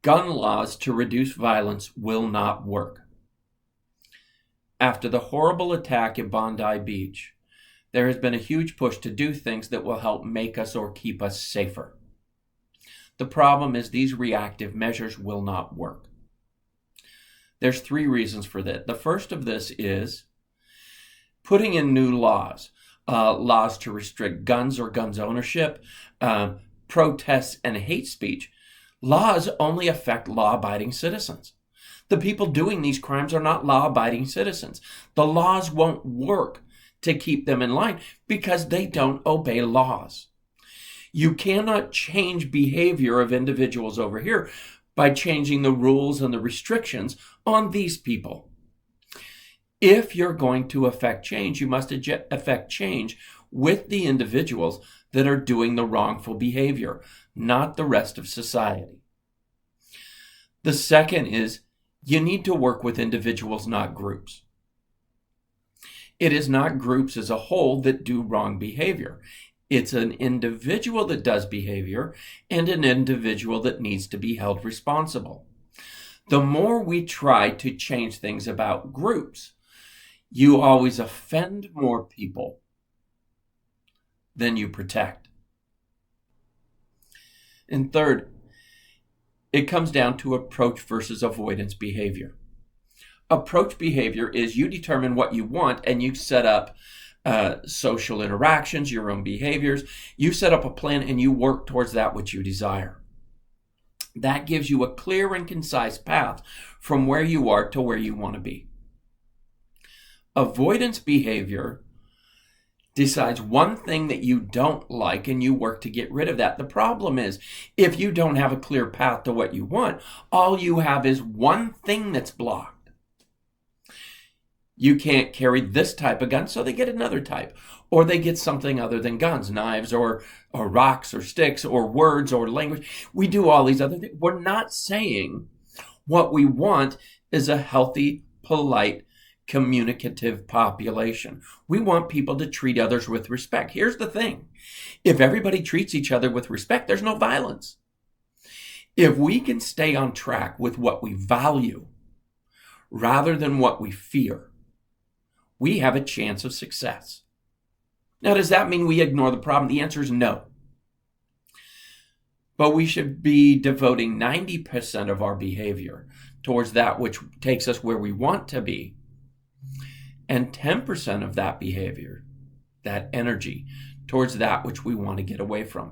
gun laws to reduce violence will not work. After the horrible attack at Bondi Beach, there has been a huge push to do things that will help make us or keep us safer. The problem is these reactive measures will not work. There's 3 reasons for that. The first of this is putting in new laws, laws to restrict guns or guns ownership, protests, and hate speech. Laws only affect law-abiding citizens. The people doing these crimes are not law-abiding citizens. The laws won't work to keep them in line because they don't obey laws. You cannot change behavior of individuals over here by changing the rules and the restrictions on these people. If you're going to affect change, you must affect change with the individuals that are doing the wrongful behavior, not the rest of society. The second is you need to work with individuals, not groups. It is not groups as a whole that do wrong behavior. It's an individual that does behavior and an individual that needs to be held responsible. The more we try to change things about groups, you always offend more people than you protect. And third, it comes down to approach versus avoidance behavior. Approach behavior is you determine what you want and you set up social interactions, your own behaviors. You set up a plan and you work towards that which you desire. That gives you a clear and concise path from where you are to where you want to be. Avoidance behavior decides one thing that you don't like and you work to get rid of that. The problem is, if you don't have a clear path to what you want, all you have is one thing that's blocked. You can't carry this type of gun, so they get another type. Or they get something other than guns, knives, or rocks, or sticks, or words, or language. We do all these other things. We're not saying what we want is a healthy, polite, communicative population. We want people to treat others with respect. Here's the thing. If everybody treats each other with respect, there's no violence. If we can stay on track with what we value rather than what we fear, we have a chance of success. Now, does that mean we ignore the problem? The answer is no. But we should be devoting 90% of our behavior towards that which takes us where we want to be, and 10% of that behavior, that energy, towards that which we want to get away from.